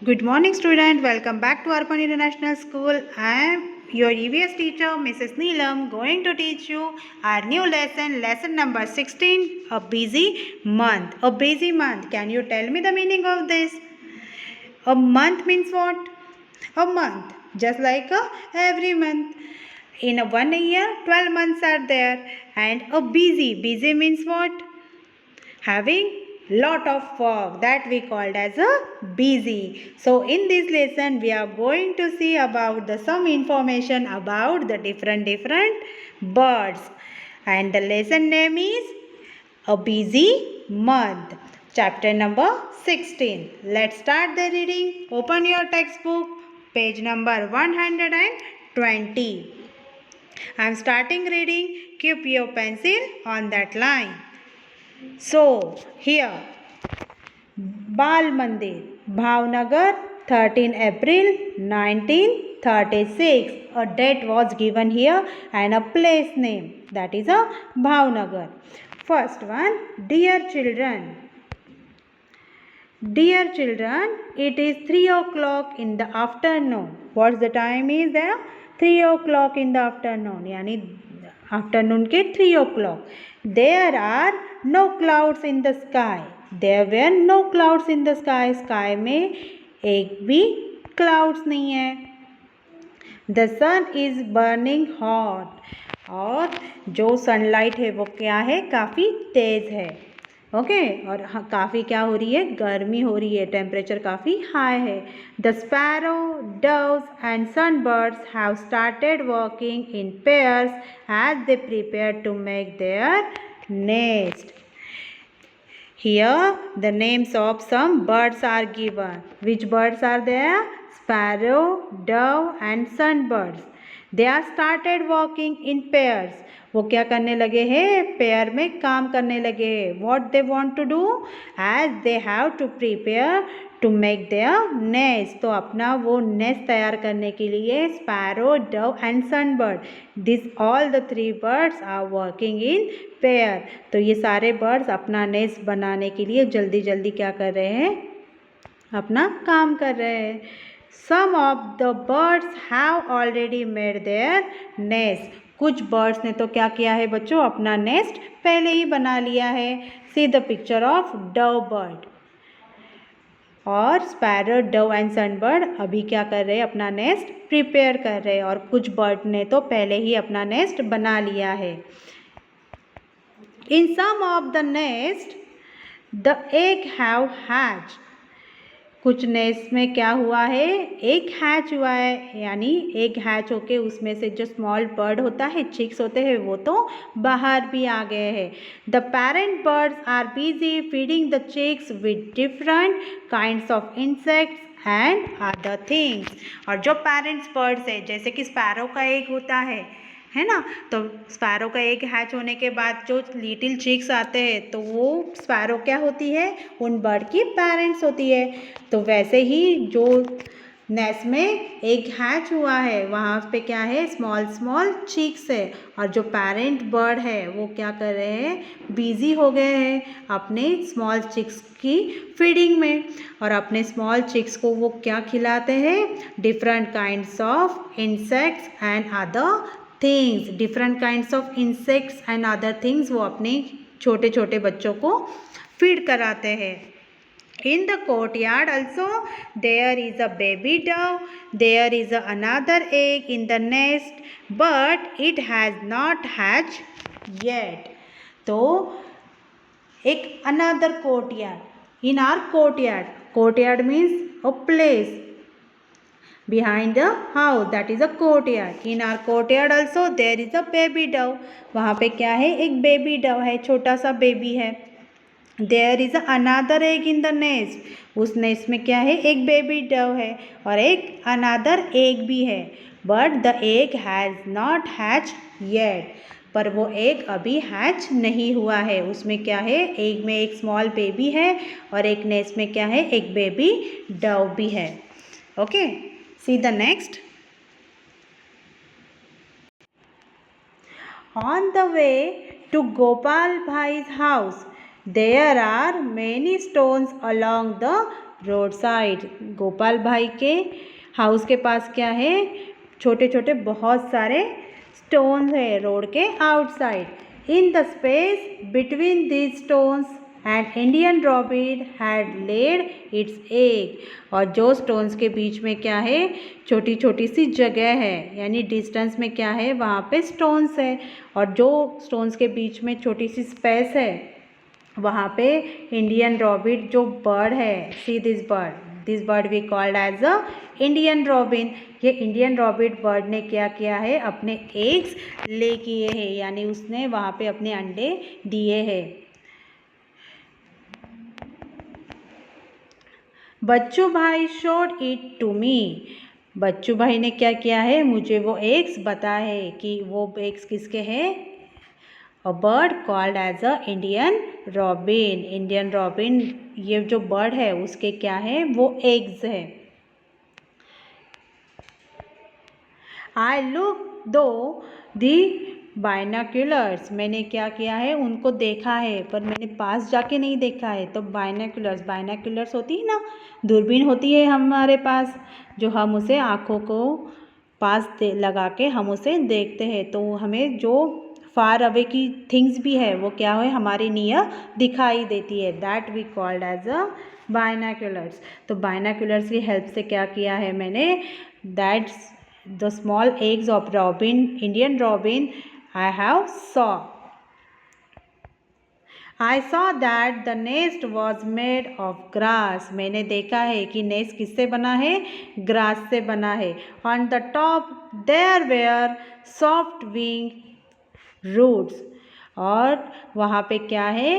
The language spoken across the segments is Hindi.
Good morning, student. Welcome back to Arpan International School. I am your EVS teacher, Mrs. Neelam, going to teach you our new lesson number 16, a busy month. A busy month. Can you tell me the meaning of this? A month means what? A month. Just like every month. In a 1 year, 12 months are there. And a busy. Busy means what? Having lot of work, that we called as a busy. So in this lesson we are going to see about the some information about the different birds, and the lesson name is a busy month, chapter number 16. Let's start the reading. Open your textbook, page number 120. I am starting reading. Keep your pencil on that line. So here, Bal Mandir, Bhavnagar, 13 April 1936. A date was given here and a place name, that is a Bhavnagar. First one, dear children. Dear children, it is 3 o'clock in the afternoon. What's the time is there? 3 o'clock in the afternoon. यानी afternoon के 3 o'clock. There are no clouds in the sky. There were no clouds in the sky. Sky में एक भी clouds नहीं है. The sun is burning hot. और जो सनलाइट है वो क्या है? काफ़ी तेज़ है. ओके और काफ़ी क्या हो रही है? गर्मी हो रही है. टेम्परेचर काफ़ी हाई है. The sparrow, doves and sunbirds have started working in pairs as they prepare to make their nest. Here the names of some birds are given. Which birds are there? Sparrow, dove and sunbirds. They are started working in pairs. वो क्या करने लगे हैं? पेयर में काम करने लगे हैं. What they want to do? As they have to prepare to make their nest. तो अपना वो नेस्ट तैयार करने के लिए sparrow, dove and sunbird, this all the 3 birds are working in pair. तो ये सारे बर्ड्स अपना नेस्ट बनाने के लिए जल्दी जल्दी क्या कर रहे हैं? अपना काम कर रहे हैं. Some of the birds have already made their nest. कुछ बर्ड्स ने तो क्या किया है बच्चों? अपना नेस्ट पहले ही बना लिया है. See the picture of dove bird. और स्पैरो, डव एंड सनबर्ड अभी क्या कर रहे हैं? अपना नेस्ट प्रिपेयर कर रहे हैं. और कुछ बर्ड ने तो पहले ही अपना नेस्ट बना लिया है. In some of the nest, the egg have hatched. कुछ नेस्ट में क्या हुआ है? एक हैच हुआ है. यानी एक हैच होके उसमें से जो स्मॉल बर्ड होता है, चिक्स होते हैं, वो तो बाहर भी आ गए हैं. The parent birds are busy feeding the chicks with different kinds of insects and other things. और जो पेरेंट्स बर्ड्स है, जैसे कि स्पैरो का एग होता है ना, तो स्पैरो का एग हैच होने के बाद जो लिटिल चिक्स आते हैं, तो वो स्पैरो क्या होती है? उन बर्ड की पेरेंट्स होती है. तो वैसे ही जो नेस्ट में एग हैच हुआ है, वहाँ पे क्या है? स्मॉल स्मॉल चिक्स है. और जो पेरेंट बर्ड है वो क्या कर रहे हैं? बिजी हो गए हैं अपने स्मॉल चिक्स की फीडिंग में. और अपने स्मॉल चिक्स को वो क्या खिलाते हैं? Different kinds of insects and other things. Different kinds of insects and other things वो अपने छोटे छोटे बच्चों को फीड कराते हैं. In the courtyard also there is a baby dove. There is another egg in the nest, but it has not hatched yet. तो एक another courtyard. In our courtyard means a place behind the house, that is a courtyard. In our courtyard also there is a baby dove. वहाँ पे क्या है? एक baby dove है, छोटा सा बेबी है. There is another egg in the nest. उस नेस्ट में क्या है? एक बेबी डव है और एक another egg भी है. But the egg has not hatched yet. पर वो एग अभी हैच नहीं हुआ है. उसमें क्या है? एग में एक स्मॉल बेबी है और एक नेस्ट में क्या है? एक बेबी डव भी है. Okay, see the next. On the way to Gopal Bhai's house, there are many stones along the road side, Gopal भाई के हाउस के पास क्या है, छोटे छोटे बहुत सारे स्टोन्स है रोड के outside. In the space between these stones and Indian robin had laid its egg. और जो स्टोन्स के बीच में क्या है, छोटी छोटी सी जगह है, यानी डिस्टेंस में क्या है, वहाँ पे स्टोन्स है, और जो स्टोन्स के बीच में छोटी सी स्पेस है वहाँ पे इंडियन रॉबिन जो बर्ड है, see this bird we called as a Indian robin. ये इंडियन रॉबिन बर्ड ने क्या किया है, अपने एग्स ले किए हैं, यानी उसने वहाँ पे अपने अंडे दिए हैं। बच्चू भाई शोड इट टू मी। बच्चू भाई ने क्या किया है, मुझे वो एग्स बताए है कि वो एग्स किसके हैं, a bird called as a Indian robin. Indian robin ये जो बर्ड है उसके क्या है, वो एग्स है। आई लुक दो दी बाइनाक्यूलर्स, मैंने क्या किया है, उनको देखा है पर मैंने पास जाके नहीं देखा है। तो बाइनाक्यूलर्स होती है ना, दूरबीन होती है हमारे पास, जो हम उसे आँखों को पास लगा के हम उसे देखते हैं, तो हमें जो फार अवे की थिंग्स भी है वो क्या है, हमारे नियर दिखाई देती है। That we called as a binoculars. तो बाइनाक्यूलर्स की हेल्प से क्या किया है मैंने, that's the small eggs of robin, Indian robin I have saw. I saw that the nest was made of grass. मैंने देखा है कि नेस्ट किससे बना है, ग्रास से बना है। On the top there were soft wing roots. और वहाँ पे क्या है,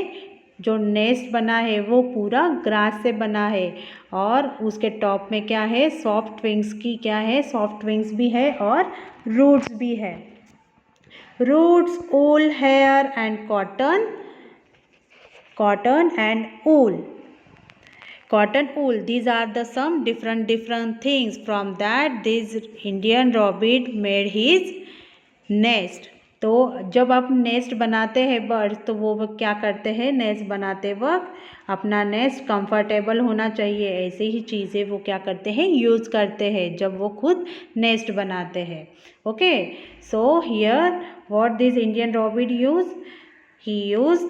जो नेस्ट बना है वो पूरा ग्रास से बना है, और उसके टॉप में क्या है, सॉफ्ट विंग्स की क्या है, सॉफ्ट विंग्स भी है और रूट्स भी है। Roots, wool, hair and cotton and wool. Cotton, wool, these are the some different things. From that this Indian robin made his nest. तो जब आप नेस्ट बनाते हैं बर्ड्स, तो वो क्या करते हैं, नेस्ट बनाते वक्त अपना नेस्ट कंफर्टेबल होना चाहिए, ऐसे ही चीज़ें वो क्या करते हैं, यूज़ करते हैं जब वो खुद नेस्ट बनाते हैं। Okay, so here what this Indian robin use, he use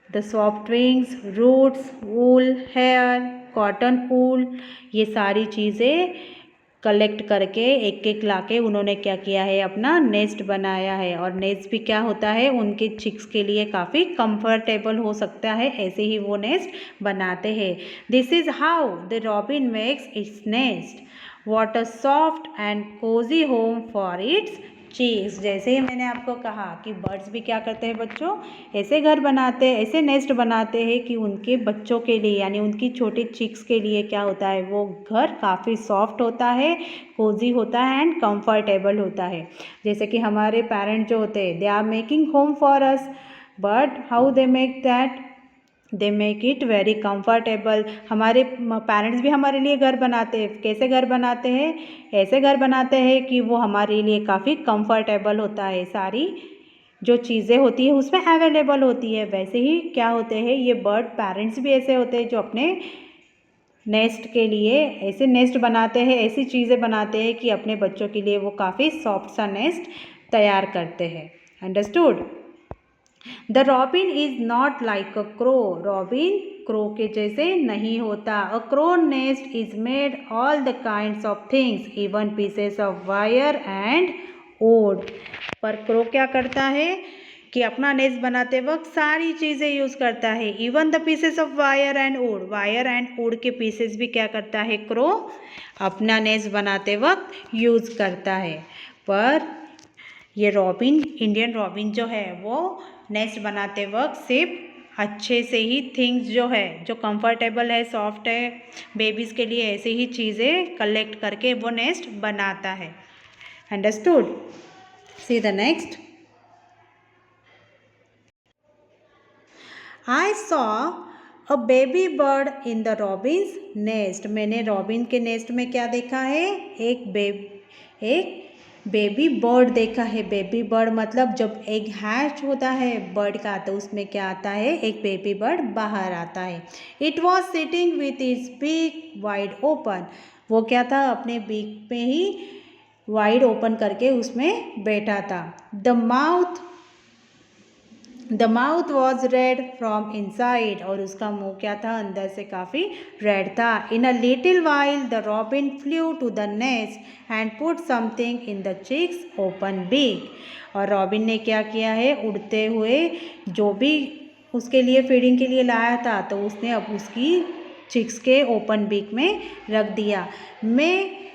the soft wings, roots, wool, hair, cotton wool, ये सारी चीज़ें कलेक्ट करके एक एक लाके उन्होंने क्या किया है, अपना नेस्ट बनाया है। और नेस्ट भी क्या होता है, उनके चिक्स के लिए काफ़ी कंफर्टेबल हो सकता है, ऐसे ही वो नेस्ट बनाते हैं। This is how the robin makes its nest, what a soft and cosy home for its chicks. जैसे ही मैंने आपको कहा कि बर्ड्स भी क्या करते हैं बच्चों, ऐसे घर बनाते हैं, ऐसे नेस्ट बनाते हैं कि उनके बच्चों के लिए, यानी उनकी छोटे चिक्स के लिए क्या होता है, वो घर काफ़ी सॉफ्ट होता है, कोजी होता है एंड कंफर्टेबल होता है। जैसे कि हमारे पेरेंट्स जो होते हैं, they are making home for us, but how they make that, they make it very comfortable. हमारे पेरेंट्स भी हमारे लिए घर बनाते हैं, कैसे घर बनाते हैं, ऐसे घर बनाते हैं कि वो हमारे लिए काफ़ी कंफर्टेबल होता है, सारी जो चीज़ें होती है उसमें अवेलेबल होती है। वैसे ही क्या होते हैं, ये बर्ड पेरेंट्स भी ऐसे होते हैं जो अपने नेस्ट के लिए ऐसे नेस्ट बनाते हैं, ऐसी चीज़ें बनाते हैं कि अपने बच्चों के लिए वो काफ़ी सॉफ्ट सा नेस्ट तैयार करते हैं। Understood. The robin is not like a crow, robin crow के जैसे नहीं होता। A crow nest is made all the kinds of things, even pieces of wire and would. पर क्रो क्या करता है कि अपना नेस्ट बनाते वक्त सारी चीज़ें यूज़ करता है, even the pieces of wire and would, wire and would के पीसेस भी क्या करता है, क्रो अपना नेस्ट बनाते वक्त यूज़ करता है। पर ये रॉबिन, इंडियन रॉबिन जो है वो नेस्ट बनाते वक्त सिर्फ अच्छे से ही थिंग्स जो है, जो कंफर्टेबल है, सॉफ्ट है, बेबीज़ के लिए ऐसे ही चीज़ें कलेक्ट करके वो नेस्ट बनाता है। Understood. See the next. I saw a baby bird in the Robins nest. मैंने रॉबिन के नेस्ट में क्या देखा है, एक बेबी बर्ड देखा है। बेबी बर्ड मतलब जब एग हैच होता है बर्ड का तो उसमें क्या आता है, एक बेबी बर्ड बाहर आता है। It was sitting with its beak wide open, वो क्या था, अपने बीक पे ही वाइड ओपन करके उसमें बैठा था। The mouth was red from inside, और उसका मुंह क्या था, अंदर से काफ़ी रेड था। In a little while the robin flew to the nest and put something in the chicks open beak, और रॉबिन ने क्या किया है, उड़ते हुए जो भी उसके लिए फीडिंग के लिए लाया था तो उसने अब उसकी चिक्स के ओपन बीक में रख दिया। मैं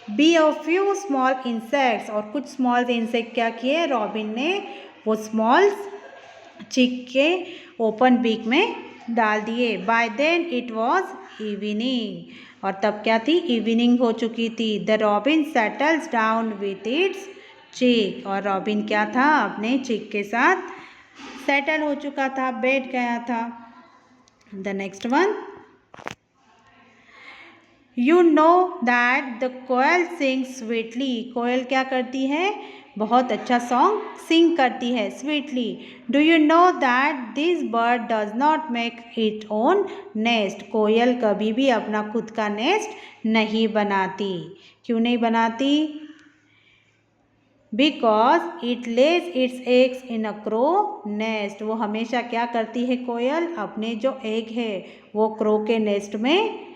be a few small insects, और कुछ स्मॉल इंसेक्ट क्या किए, रॉबिन ने वो स्मॉल चिक के ओपन बीक में डाल दिए। By then it was evening, और तब क्या थी, इवनिंग हो चुकी थी। The robin settles down with its chick, और रॉबिन क्या था, अपने चिक के साथ सेटल हो चुका था, बैठ गया था। The next one, you know that the koel sings sweetly, कोयल क्या करती है, बहुत अच्छा सॉन्ग सिंग करती है sweetly. Do you know that this bird does not make its own nest, कोयल कभी भी अपना खुद का नेस्ट नहीं बनाती। क्यों नहीं बनाती, because it Lay's it's eggs in a crow nest, वो हमेशा क्या करती है कोयल, अपने जो एग है वो क्रो के नेस्ट में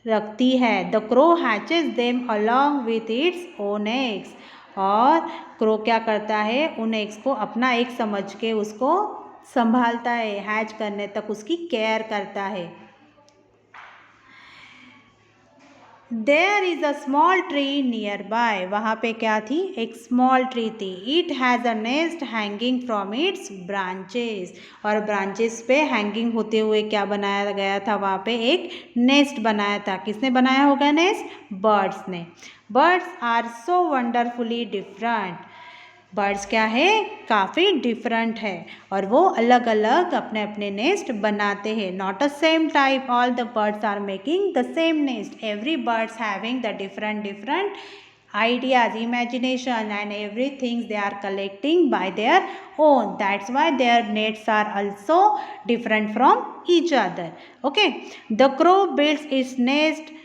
रखती है। The crow hatches them along with its own eggs, और क्रो क्या करता है, उन एग्स को अपना एग समझ के उसको संभालता है, हैच करने तक उसकी केयर करता है। There is a small tree nearby, वहाँ पे क्या थी, एक स्मॉल ट्री थी। It has a nest hanging from its branches, और ब्रांचेस पे हैंगिंग होते हुए क्या बनाया गया था, वहाँ पे एक नेस्ट बनाया था। किसने बनाया होगा नेस्ट, बर्ड्स ने। Birds are so wonderfully different, birds क्या है, काफ़ी डिफरेंट है, और वो अलग अलग अपने अपने नेस्ट बनाते हैं। Not a same type, all the birds are making the same nest, every birds having the different different ideas, imagination and everything they are collecting by their own. That's why their nests are also different from each other. Okay, the crow builds its nest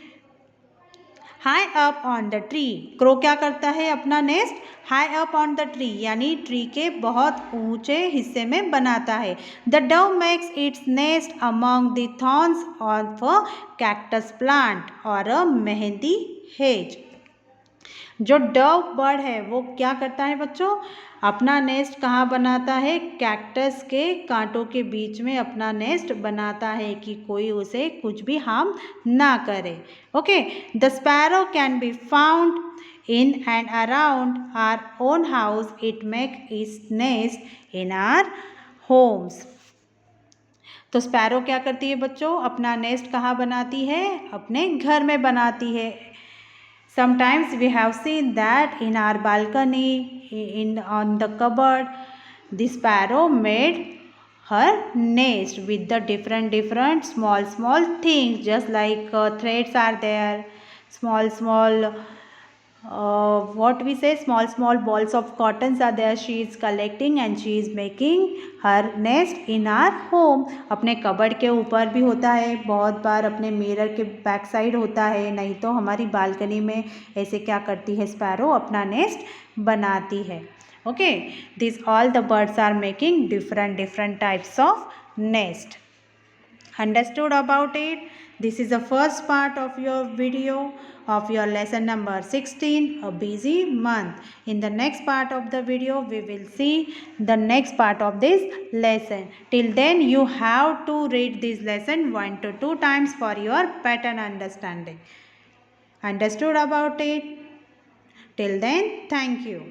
high up on the tree, crow क्या करता है, अपना nest high up on the tree यानी ट्री के बहुत ऊंचे हिस्से में बनाता है। The Dove makes its nest among the thorns of a cactus plant और अ मेहंदी हेज, जो डव बर्ड है वो क्या करता है बच्चों, अपना नेस्ट कहाँ बनाता है, कैक्टस के कांटों के बीच में अपना नेस्ट बनाता है कि कोई उसे कुछ भी हार्म ना करे। Okay, the sparrow can be found in and around our own house, it make its nest in our homes. तो स्पैरो क्या करती है बच्चों, अपना नेस्ट कहाँ बनाती है, अपने घर में बनाती है। Sometimes we have seen that in our balcony, on the cupboard, the sparrow made her nest with the different small things, just like threads are there, small what we say, small balls of cottons are there, she is collecting and she is making her nest in our home। अपने कबर्ड के ऊपर भी होता है, बहुत बार अपने मिरर के बैक साइड होता है, नहीं तो हमारी बालकनी में ऐसे क्या करती है स्पैरो, अपना नेस्ट बनाती है। Okay, this all the birds are making different types of nest. Understood about it? This is the first part of your video of your lesson number 16, a busy month. In the next part of the video, we will see the next part of this lesson. Till then, you have to read this lesson 1 to 2 times for your better understanding. Understood about it? Till then, thank you.